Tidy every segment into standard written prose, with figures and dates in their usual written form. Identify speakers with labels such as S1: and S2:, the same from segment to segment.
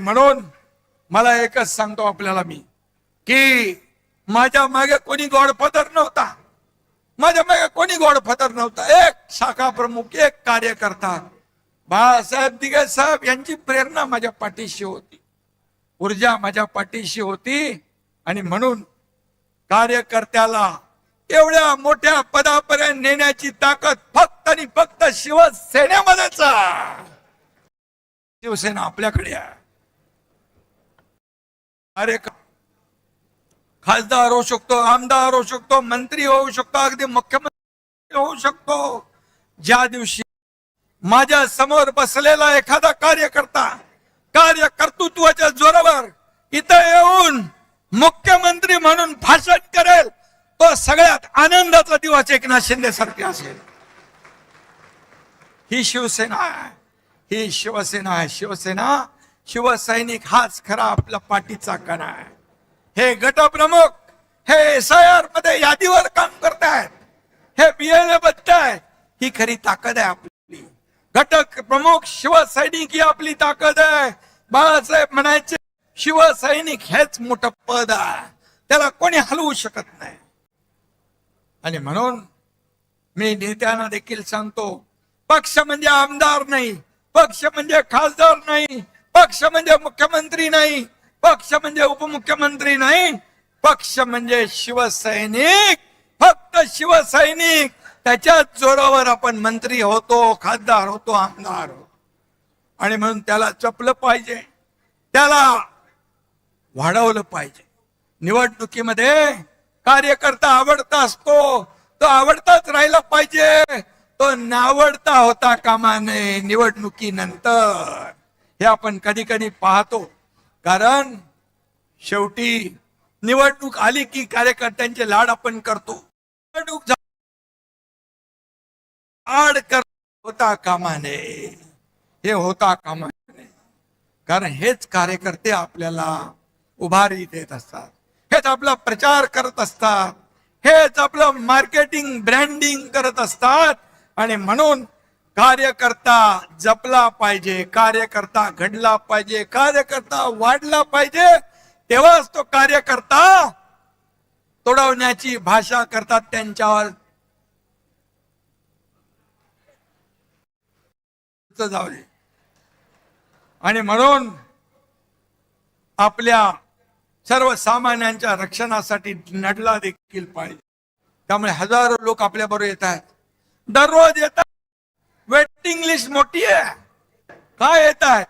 S1: म्हणून मला एकच सांगतो आपल्याला मी, की माझ्या मागे कोणी गॉडफादर नव्हता, माझ्या मागे कोणी गॉडफादर नव्हता. एक शाखा प्रमुख, एक कार्यकर्ता, बाळासाहेब दिघे साहेब यांची प्रेरणा माझ्या पाठीशी होती, ऊर्जा माझ्या पाठीशी होती. आणि म्हणून कार्यकर्त्याला एवढ्या मोठ्या पदापर्यंत नेण्याची ताकद फक्त आणि फक्त शिवसेनेमध्येच आहे. शिवसेना आपल्याकडे आहे. अरे खासदार होऊ शकतो, आमदार होऊ शकतो, मंत्री होऊ शकतो, अगदी मुख्यमंत्री होऊ शकतो. ज्या दिवशी माझ्या समोर बसलेला एखादा कार्यकर्ता कार्यकर्तृत्वाच्या जोरावर इथं येऊन मुख्यमंत्री म्हणून भाषण करेल, तो सगळ्यात आनंदाचा दिवस एकनाथ शिंदे सारखे असेल. ही शिवसेना आहे, ही शिवसेना आहे. शिवसेना, शिवसैनिक हाच खरा आपला पाठीचा कणा आहे. हे गटप्रमुख हे SIR मध्ये यादीवर काम करतायत, हे BLA बघताय, ही खरी ताकद आहे आपली. घटक प्रमुख शिवसैनिक ही आपली ताकद आहे. बाळासाहेब म्हणायचे, शिवसैनिक हेच मोठं पद आहे, त्याला कोणी हलवू शकत नाही. आणि म्हणून मी नेत्यांना देखील सांगतो, पक्ष म्हणजे आमदार नाही, पक्ष म्हणजे खासदार नाही, पक्ष म्हणजे मुख्यमंत्री नाही, पक्ष म्हणजे उपमुख्यमंत्री नाही, पक्ष म्हणजे शिवसैनिक, फक्त शिवसैनिक. त्याच्या जोरावर आपण मंत्री होतो, खासदार होतो, आमदार होतो. आणि म्हणून त्याला जपलं पाहिजे, त्याला वाढवलं पाहिजे. निवडणुकीमध्ये कार्यकर्ता आवडता असतो, तो आवडताच राहिला पाहिजे, तो नावडता होता कामा नये निवडणुकीनंतर. हे आपण कधी कधी पाहतो, कारण शेवटी निवडणूक आली की कार्यकर्त्यांचे लाड आपण करतो. निवडणूक लाड कर होता कामा नये, हे होता कामा नये. कारण हेच कार्यकर्ते आपल्याला उभारी देत असतात, हेच आपला प्रचार करत असतात, हेच आपलं मार्केटिंग ब्रँडिंग करत असतात. आणि म्हणून कार्यकर्ता जपला पाहिजे, कार्यकर्ता घडला पाहिजे, कार्यकर्ता वाढला पाहिजे. तेव्हाच तो कार्यकर्ता तोडवण्याची भाषा करतात त्यांच्यावर जाऊ दे. आणि म्हणून आपल्या सर्वसामान्यांच्या रक्षणासाठी लढला देखील पाहिजे. त्यामुळे हजारो लोक आपल्या बरोबर येत आहेत, दररोज येतात. वेटिंग लिस्ट मोठी है. काय येत आहे,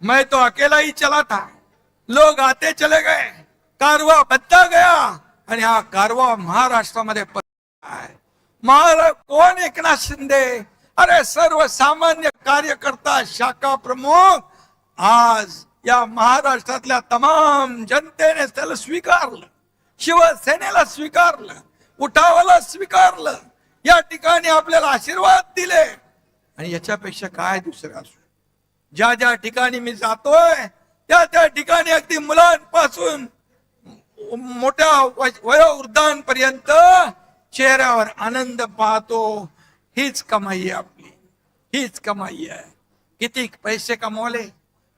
S1: मैं तो अकेला ही चला था, लोग आते चले गए, कारवा बदला गया. आणि हा कारवा महाराष्ट्रामध्ये कोण एकनाथ शिंदे, अरे सर्वसामान्य कार्यकर्ता, शाखा प्रमुख. आज या महाराष्ट्रातल्या तमाम जनतेने त्याला स्वीकारलं, शिवसेनेला स्वीकारलं, उठावाला स्वीकारलं, या ठिकाणी आपल्याला आशीर्वाद दिले. आणि याच्यापेक्षा काय दुसरं असू. ज्या ज्या ठिकाणी मी जातोय त्या त्या ठिकाणी अगदी मुलांपासून मोठ्या वयोवृद्धांपर्यंत चेहऱ्यावर आनंद पाहतो. हीच कमाई आहे आपली, हीच कमाई आहे. किती पैसे कमवले,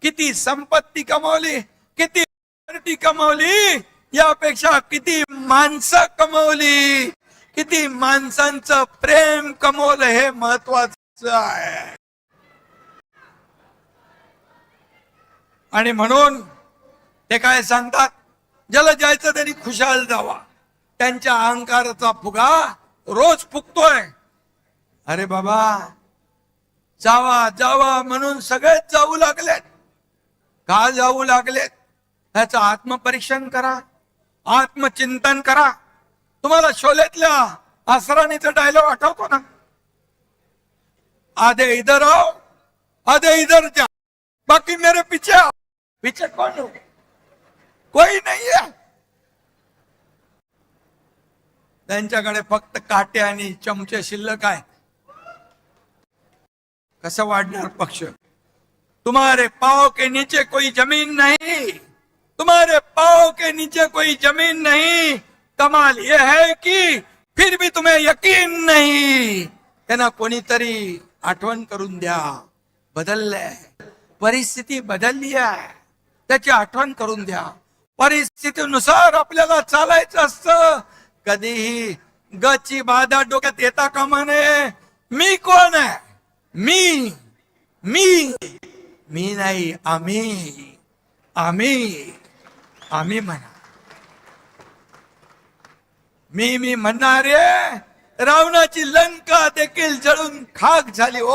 S1: किती संपत्ती कमवली, किती पार्टी कमवली, यापेक्षा किती माणसं कमवली, किती माणसांचं प्रेम कमवलं, हे महत्वाचं आहे. आणि म्हणून ते काय सांगतात, ज्याला जायचं त्यांनी खुशाल जावा. त्यांच्या अहंकाराचा फुगा रोज फुगतोय. अरे बाबा, जावा जावा म्हणून सगळेच जाऊ लागलेत. का जाऊ लागलेत, त्याचं आत्मपरीक्षण करा, आत्मचिंतन करा. तुम्हाला शोलेतल्या आसराणीचा डायलॉग आठवतो ना, आधे इधर आओ, आधे इधर जा, बाकी मेरे पीछे आओ. पीछे कौन हो, कोई नहीं है. त्यांच्याकडे फक्त काटे आणि चमचे शिल्लक आहे. कसं वाढणार पक्ष. तुम्हारे पाँव के नीचे कोई जमीन नहीं, तुम्हारे पाँव के नीचे कोई जमीन नहीं. कमाल ये है कि फिर भी तुम्हें यकीन नहीं. त्यांना कोणीतरी आठवण करून द्या, बदललंय, परिस्थिती बदलली आहे. त्याची आठवण करून द्या. परिस्थितीनुसार आपल्याला चालायचं असतं. कधीही गची बाधा डोक्यात येता कामा नये. मी कोण आहे? मी मी मी नाही, आम्ही आम्ही आम्ही म्हणा. मी म्हणणारे रावणाची लंका देखील जळून खाक झाली. ओ